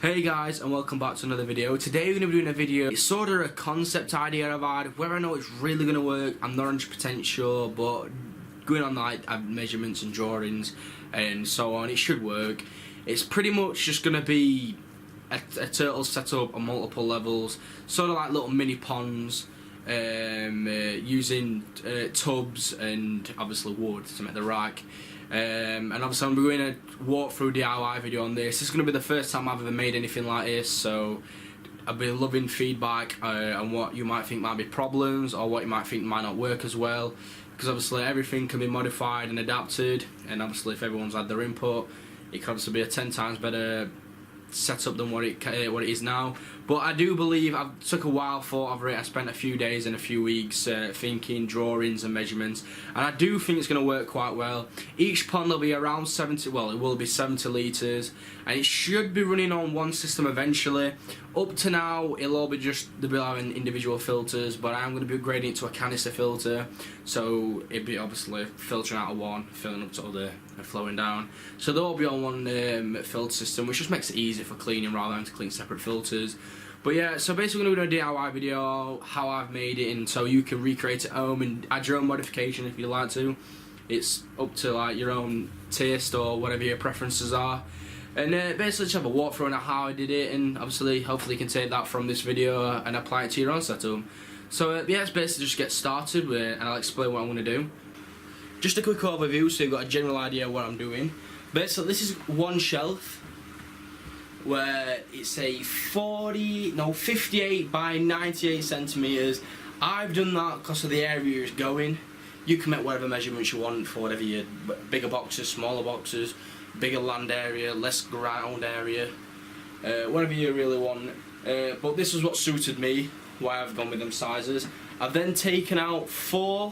Hey guys, and welcome back to another video. Today we're going to be doing a video. It's sort of a concept idea I've had. Whether I know it's really going to work, I'm not 100% sure, but going on like measurements and drawings and so on, it should work. It's pretty much just going to be a turtle set up on multiple levels, sort of like little mini ponds, using tubs and obviously wood to make the rack. And obviously I'm doing a walkthrough DIY video on this. This is going to be the first time I've ever made anything like this, so I'll be loving feedback on what you might think might be problems or what you might think might not work as well, because obviously everything can be modified and adapted, and obviously if everyone's had their input, it can obviously be a 10 times better setup than what it is now. But I do believe I took a while thought over it. I spent a few days and a few weeks thinking drawings and measurements, and I do think it's going to work quite well. Each pond will be around 70, well it will be 70 litres, and it should be running on one system eventually. Up to now it'll all be just, they'll be having individual filters, but I'm going to be upgrading it to a canister filter, so it'll be obviously filtering out of one, filling up to other and flowing down. So they'll all be on one filter system, which just makes it easier for cleaning rather than to clean separate filters. But yeah, so basically we're going to do a DIY video, how I've made it, and so you can recreate it at home and add your own modification if you'd like to. It's up to like your own taste or whatever your preferences are. And basically just have a walkthrough on how I did it, and obviously hopefully you can take that from this video and apply it to your own setup. So yeah, it's basically just get started with it, and I'll explain what I'm going to do. Just a quick overview so you've got a general idea of what I'm doing. Basically this is one shelf where it's a 58 by 98 centimetres. I've done that because of the area it's going. You can make whatever measurements you want for whatever your bigger boxes, smaller boxes, bigger land area, less ground area, whatever you really want. But this is what suited me, why I've gone with them sizes. I've then taken out 4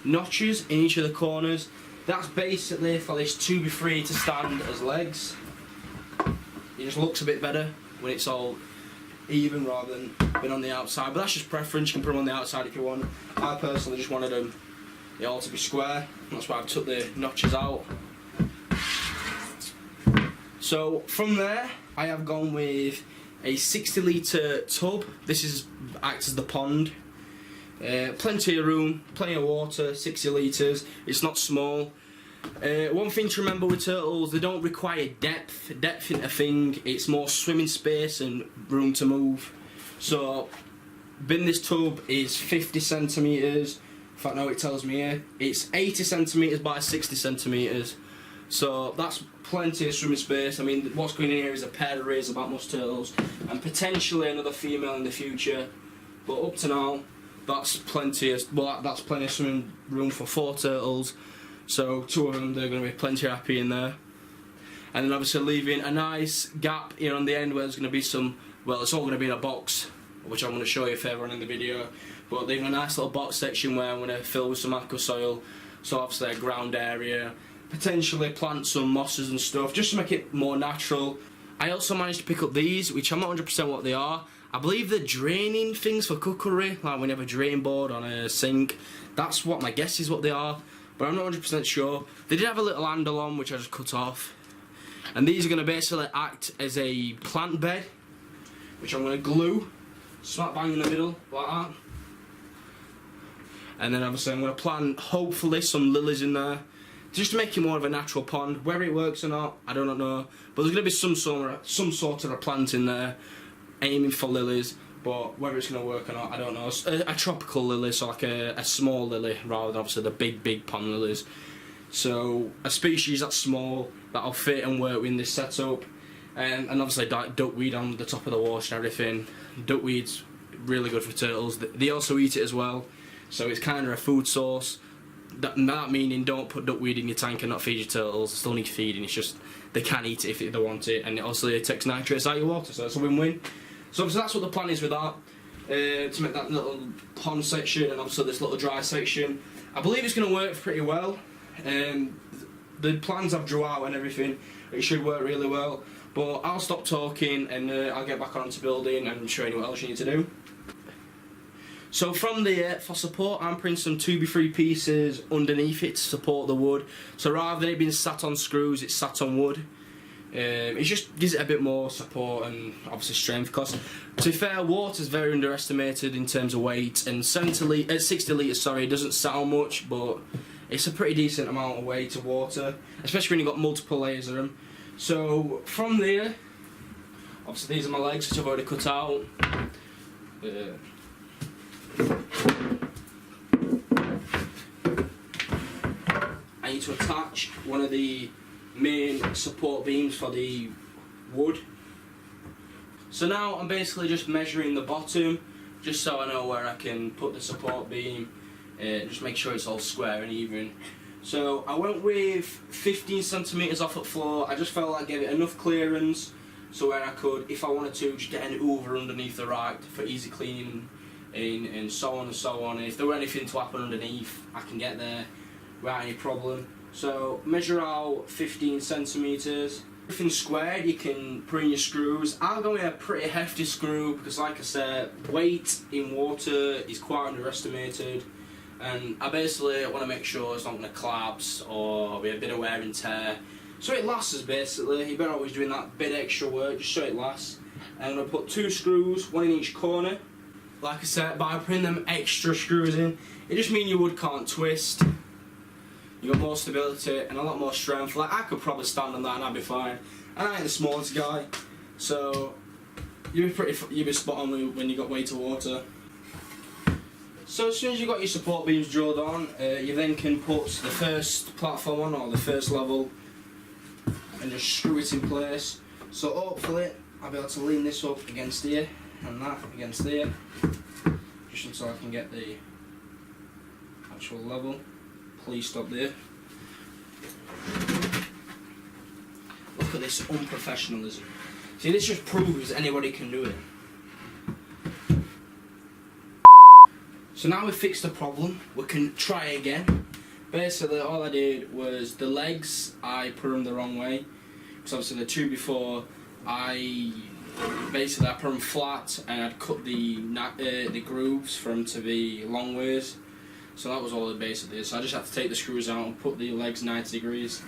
notches in each of the corners. That's basically for this 2x3 to stand as legs. It just looks a bit better when it's all even rather than being on the outside, but that's just preference. You can put them on the outside if you want. I personally just wanted them all to be square, that's why I've took the notches out. So from there I have gone with a 60 litre tub. This acts as the pond. Plenty of room, plenty of water, 60 litres, it's not small. One thing to remember with turtles, they don't require depth. Depth isn't a thing, it's more swimming space and room to move. So, this tub is 50 centimetres, in fact no, it tells me here, it's 80 centimetres by 60 centimetres. So that's plenty of swimming space. I mean, what's going in here is a pair of Razorback musk turtles and potentially another female in the future, but up to now that's plenty of swimming room for 4 turtles. So 2 of them, they're going to be plenty happy in there. And then obviously leaving a nice gap here on the end where there's going to be some, well it's all going to be in a box, which I'm going to show you further on in the video, but leaving a nice little box section where I'm going to fill with some aqua soil, so obviously a ground area, potentially plant some mosses and stuff, just to make it more natural. I also managed to pick up these, which I'm not 100% what they are. I believe they're draining things for cookery, like when you have a drain board on a sink. That's what my guess is what they are, but I'm not 100% sure. They did have a little handle on, which I just cut off. And these are going to basically act as a plant bed, which I'm going to glue, smack bang in the middle, like that. And then obviously I'm going to plant, hopefully, some lilies in there, just to make it more of a natural pond. Whether it works or not, I don't know. But there's going to be some sort of a plant in there, aiming for lilies. But whether it's going to work or not, I don't know. A tropical lily, so like a small lily, rather than obviously the big pond lilies. So a species that's small, that'll fit and work in this setup. And obviously duckweed on the top of the water and everything. Duckweed's really good for turtles. They also eat it as well, so it's kind of a food source. That meaning don't put duckweed in your tank and not feed your turtles. They still need feeding, it's just they can eat it if they want it, and it also takes nitrates out of your water, so it's a win-win. So obviously that's what the plan is with that, to make that little pond section and also this little dry section. I believe it's going to work pretty well. The plans I've drew out and everything, it should work really well. But I'll stop talking and I'll get back on to building and show you what else you need to do. So from there, for support, I'm putting some 2x3 pieces underneath it to support the wood. So rather than it being sat on screws, it's sat on wood. It just gives it a bit more support and obviously strength, because to be fair, water's very underestimated in terms of weight, and 60 litres, sorry, doesn't sound much, but it's a pretty decent amount of weight of water, especially when you've got multiple layers of them. So from there, obviously these are my legs which I've already cut out. I need to attach one of the main support beams for the wood. So now I'm basically just measuring the bottom, just so I know where I can put the support beam, just make sure it's all square and even. So I went with 15 centimetres off at floor. I just felt like I gave it enough clearance so where I could, if I wanted to, just get an hoover underneath the rack for easy cleaning and so on and so on. And if there were anything to happen underneath, I can get there without any problem. So measure out 15 centimetres. Everything's squared, you can put in your screws. I'll go in a pretty hefty screw because, like I said, weight in water is quite underestimated, and I basically want to make sure it's not going to collapse or be a bit of wear and tear. So it lasts us basically. You better always doing that bit extra work just so it lasts. And I'm going to put 2 screws, one in each corner. Like I said, by putting them extra screws in, it just means your wood can't twist. You got more stability and a lot more strength. Like, I could probably stand on that and I'd be fine. And I ain't the smallest guy, so you'd be spot on when you got weight of water. So as soon as you got your support beams drilled on, you then can put the first platform on, or the first level, and just screw it in place. So hopefully I'll be able to lean this up against here and that against here, just until I can get the actual level. Please stop there. Look at this unprofessionalism. See, this just proves anybody can do it. So now we've fixed the problem, we can try again. Basically all I did was the legs, I put them the wrong way. Because obviously the two before, I put them flat and I'd cut the grooves for them to be long ways. So that was all it basically is. So I just had to take the screws out and put the legs 90 degrees.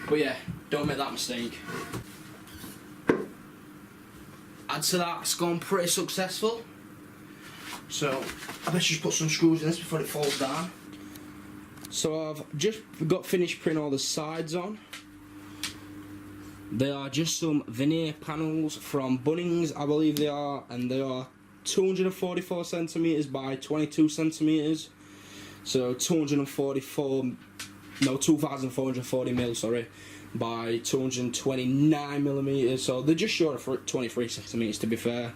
But yeah, don't make that mistake. Add to that, it's gone pretty successful. So I best just put some screws in this before it falls down. So I've just got finished putting all the sides on. They are just some veneer panels from Bunnings, I believe they are, and they are 244 centimetres by 22 centimetres. So 2,440 mil, sorry, by 229 millimeters. So they're just short of 23 centimeters, to be fair.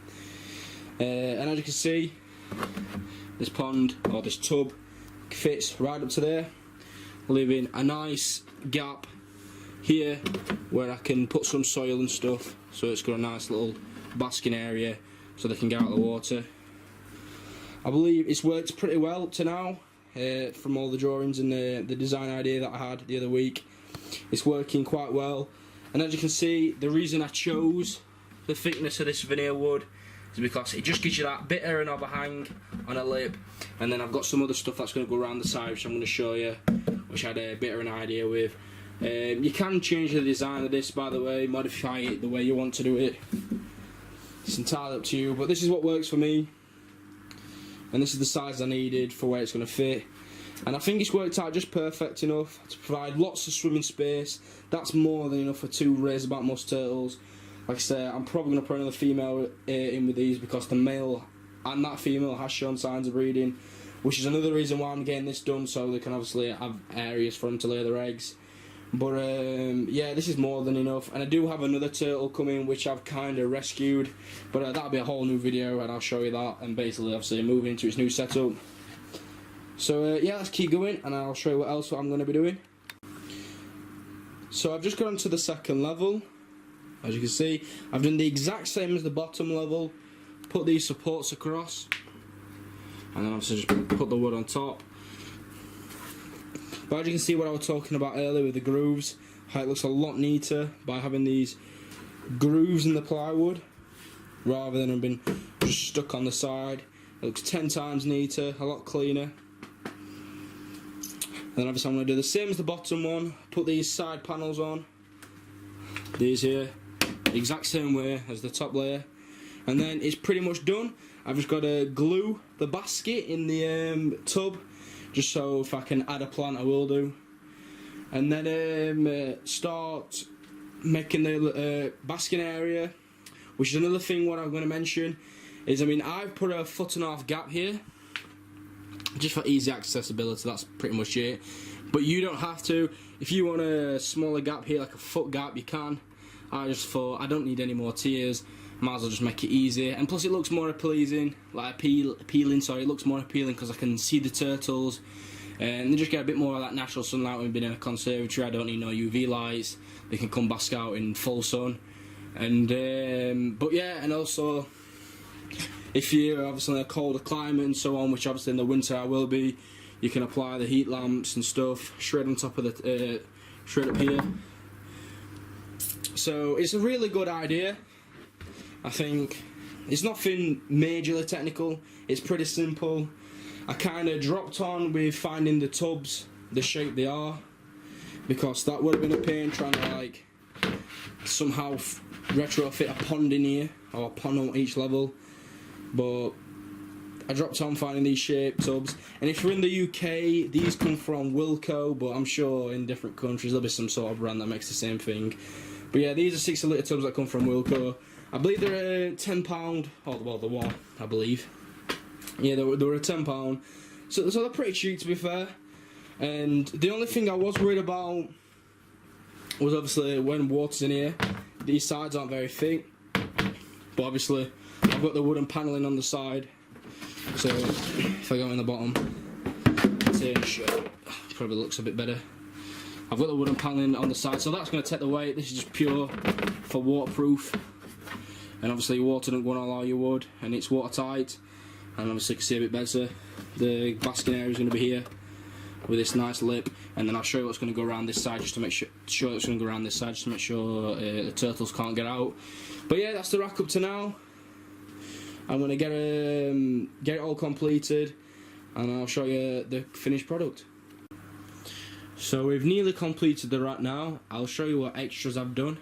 And as you can see, this pond or this tub fits right up to there, leaving a nice gap here where I can put some soil and stuff. So it's got a nice little basking area so they can get out of the water. I believe it's worked pretty well to now. From all the drawings and the design idea that I had the other week, it's working quite well. And as you can see, the reason I chose the thickness of this veneer wood is because it just gives you that bit of an overhang on a lip, and then I've got some other stuff that's going to go around the side which I'm going to show you, which I had a bit of an idea with. You can change the design of this, by the way, modify it the way you want to do it. It's entirely up to you, but this is what works for me. And this is the size I needed for where it's going to fit, and I think it's worked out just perfect enough to provide lots of swimming space. That's more than enough for 2 razorback musk turtles. Like I say, I'm probably going to put another female in with these because the male and that female has shown signs of breeding, which is another reason why I'm getting this done, so they can obviously have areas for them to lay their eggs. But yeah, this is more than enough, and I do have another turtle coming which I've kind of rescued, but that'll be a whole new video and I'll show you that, and basically obviously moving into its new setup. So yeah, let's keep going and I'll show you what else I'm going to be doing. So I've just gone to the second level. As you can see, I've done the exact same as the bottom level, put these supports across, and then obviously just put the wood on top. But as you can see, what I was talking about earlier with the grooves, how it looks a lot neater by having these grooves in the plywood rather than being just stuck on the side. It looks 10 times neater, a lot cleaner. And then obviously I'm going to do the same as the bottom one, put these side panels on, these here, exact same way as the top layer, and then it's pretty much done. I've just got to glue the basket in the tub, just so if I can add a plant I will do, and then start making the basking area, which is another thing what I'm going to mention is, I mean, I've put a 1.5 foot gap here just for easy accessibility. That's pretty much it, but you don't have to. If you want a smaller gap here, like a foot gap, you can. I just thought I don't need any more tiers, might as well just make it easy, and plus it looks more appealing, sorry, it looks more appealing because I can see the turtles and they just get a bit more of that natural sunlight when we've been in a conservatory. I don't need no UV lights, they can come bask out in full sun. And but yeah, and also if you're obviously in a colder climate and so on, which obviously in the winter I will be, you can apply the heat lamps and stuff, shred on top of the shred up here. So it's a really good idea. I think it's nothing majorly technical, it's pretty simple. I kind of dropped on with finding the tubs the shape they are, because that would have been a pain trying to like somehow retrofit a pond in here, or a pond on each level. But I dropped on finding these shaped tubs, and if you're in the UK, these come from Wilko, but I'm sure in different countries there'll be some sort of brand that makes the same thing. But yeah, these are 60 litre tubs that come from Wilko. I believe they're £10, oh well, the one, I believe. Yeah, they were £10. So they're pretty cheap, to be fair. And the only thing I was worried about was obviously when water's in here, these sides aren't very thick. But obviously, I've got the wooden panelling on the side. So if I go in the bottom, probably looks a bit better. I've got the wooden panelling on the side, so that's going to take the weight. This is just pure for waterproof. And obviously water don't go on all your wood, and it's watertight. And obviously you can see a bit better. The basking area is going to be here with this nice lip, and then I'll show you what's going to go around this side just to make sure. What's going to go around this side just to make sure the turtles can't get out. But yeah, that's the rack up to now. I'm going to get it all completed, and I'll show you the finished product. So we've nearly completed the rack now. I'll show you what extras I've done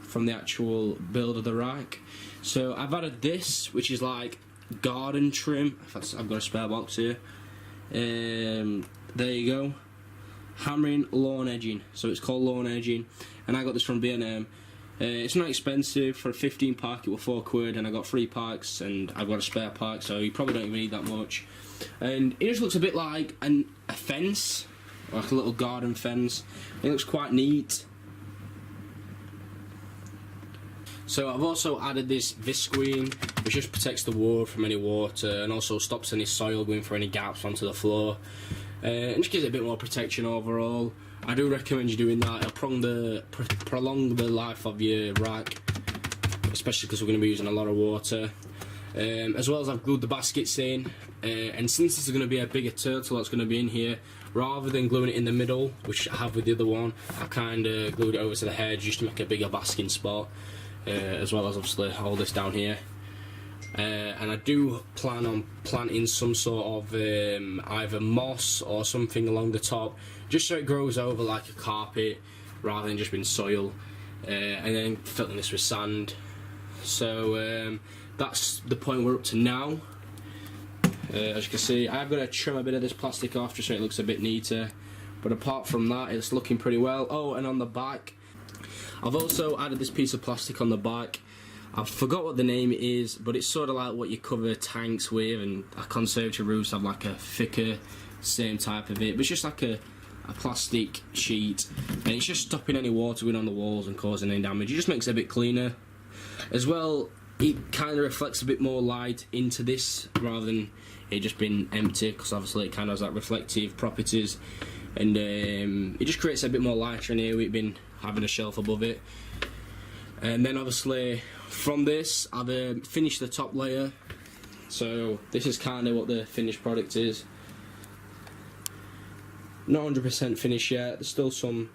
from the actual build of the rack. So I've added this, which is like garden trim. I've got a spare box here. There you go. Hammering lawn edging. So it's called lawn edging, and I got this from B&M. It's not expensive. For a 15 pack it was £4, and I got 3 packs, and I've got a spare pack, so you probably don't even need that much. And it just looks a bit like a fence, like a little garden fence. It looks quite neat. So I've also added this visqueen, which just protects the wood from any water and also stops any soil going for any gaps onto the floor, and just gives it a bit more protection overall. I do recommend you doing that. It'll prolong the life of your rack, especially because we're going to be using a lot of water. As well as I've glued the baskets in, and since this is going to be a bigger turtle that's going to be in here, rather than gluing it in the middle, which I have with the other one, I've kind of glued it over to the head just to make a bigger basking spot, as well as obviously all this down here. And I do plan on planting some sort of either moss or something along the top, just so it grows over like a carpet rather than just being soil, and then filling this with sand. So that's the point we're up to now. As you can see, I've got to trim a bit of this plastic off just so it looks a bit neater, but apart from that it's looking pretty well. Oh, and on the back I've also added this piece of plastic on the back. I forgot what the name is, but it's sort of like what you cover tanks with, and conservatory roofs have like a thicker, same type of it, but it's just like a plastic sheet, and it's just stopping any water going on the walls and causing any damage. It just makes it a bit cleaner. As well, it kind of reflects a bit more light into this rather than it just being empty, because obviously it kind of has that reflective properties, and it just creates a bit more lighter in here with it being having a shelf above it. And then obviously from this I've finished the top layer, so this is kind of what the finished product is. Not 100% finished yet, there's still some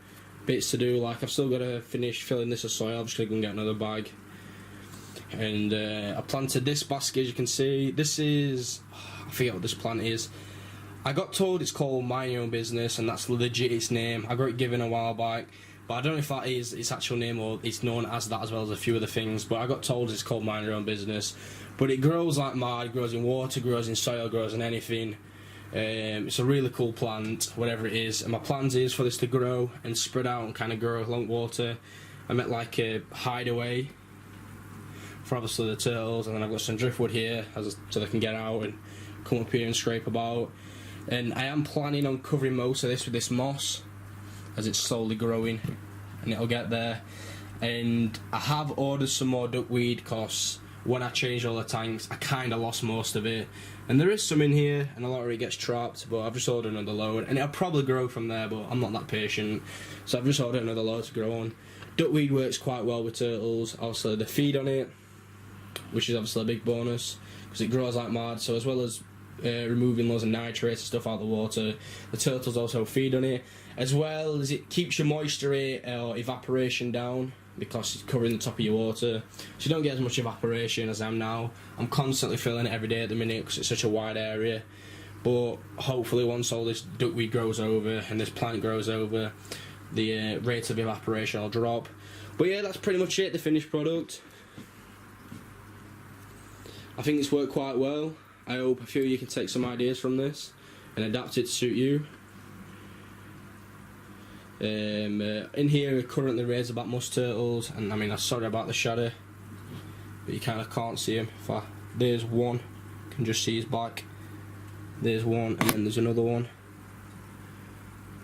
bits to do, like I've still got to finish filling this with soil. I'm just going to go and get another bag. And I planted this basket, as you can see. This is, I forget what this plant is. I got told it's called Mind Your Own Business, and that's legit its name. I got it given a while back. but I don't know if that is its actual name or it's known as that as well as a few other things, but I got told it's called Mind Your Own Business. But it grows like mad, grows in water, grows in soil, grows in anything. It's a really cool plant, whatever it is, and my plans is for this to grow and spread out and kind of grow along water. I met like a hideaway for obviously the turtles, and then I've got some driftwood here so they can get out and come up here and scrape about. And I am planning on covering most of this with this moss as it's slowly growing, and it'll get there. And I have ordered some more duckweed because when I changed all the tanks I kind of lost most of it, and there is some in here and a lot of it gets trapped, but I've just ordered another load and it'll probably grow from there, but I'm not that patient, so I've just ordered another load to grow on. Duckweed works quite well with turtles. Also the feed on it, which is obviously a big bonus because it grows like mad, so as well as removing loads of nitrates and stuff out of the water, the turtles also feed on it, as well as it keeps your moisture or evaporation down because it's covering the top of your water, so you don't get as much evaporation as I am now. I'm constantly filling it every day at the minute because it's such a wide area, but hopefully once all this duckweed grows over and this plant grows over, the rate of evaporation will drop. But yeah, that's pretty much it, the finished product. I think it's worked quite well. I hope a few of you can take some ideas from this and adapt it to suit you. In here we currently raised about musk turtles, and I mean I'm sorry about the shadow, but you kind of can't see him. There's one, you can just see his back. There's one, and then there's another one.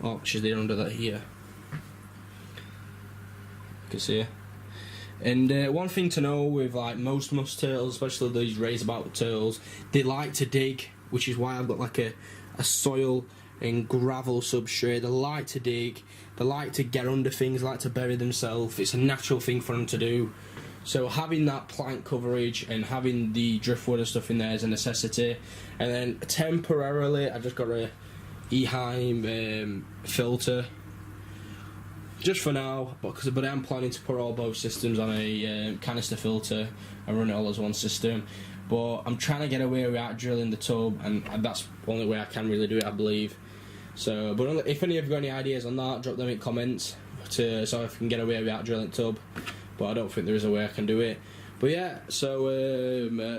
Oh, she's there under that here. You can see her. And one thing to know with like most musk turtles, especially these razorback turtles, they like to dig, which is why I've got like a soil and gravel substrate. They like to dig, they like to get under things, like to bury themselves. It's a natural thing for them to do. So having that plant coverage and having the driftwood and stuff in there is a necessity. And then temporarily I've just got a Eheim filter, just for now, but I'm planning to put all both systems on a canister filter and run it all as one system. But I'm trying to get away without drilling the tub, and that's the only way I can really do it, I believe. So, but if any of you got any ideas on that, drop them in comments so I can get away without drilling the tub. But I don't think there is a way I can do it. But yeah, so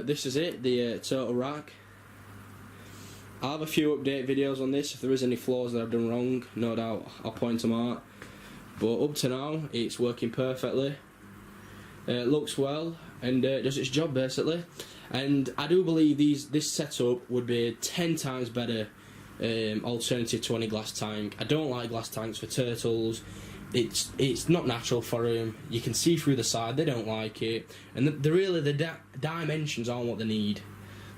this is it, the turtle rack. I'll have a few update videos on this. If there is any flaws that I've done wrong, no doubt I'll point them out. But up to now, it's working perfectly. It looks well and does its job basically. And I do believe this setup would be 10 times better alternative to any glass tank. I don't like glass tanks for turtles. It's not natural for them. You can see through the side. They don't like it, and the dimensions aren't what they need.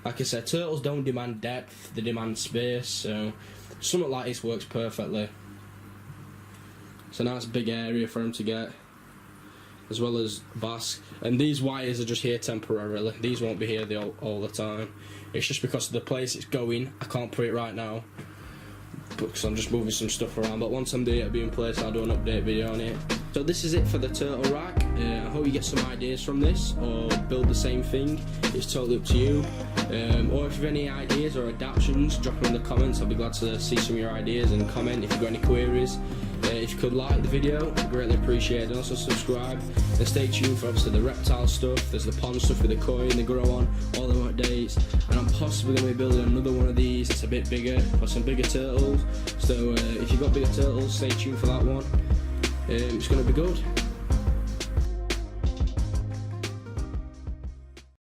Like I said, turtles don't demand depth; they demand space. So something like this works perfectly. It's a nice big area for them to get, as well as bask. And these wires are just here temporarily. These won't be here all the time. It's just because of the place it's going. I can't put it right now because I'm just moving some stuff around. But once I'm there, it'll be in place. I'll do an update video on it. So this is it for the turtle rack. I hope you get some ideas from this, or build the same thing. It's totally up to you. Or if you have any ideas or adaptations, drop them in the comments. I'll be glad to see some of your ideas and comment if you've got any queries. If you could like the video, I'd greatly appreciate it. And also subscribe and stay tuned for obviously the reptile stuff. There's the pond stuff with the koi and the grow on, all the updates. And I'm possibly going to be building another one of these. It's a bit bigger for some bigger turtles. So if you've got bigger turtles, stay tuned for that one. It's going to be good.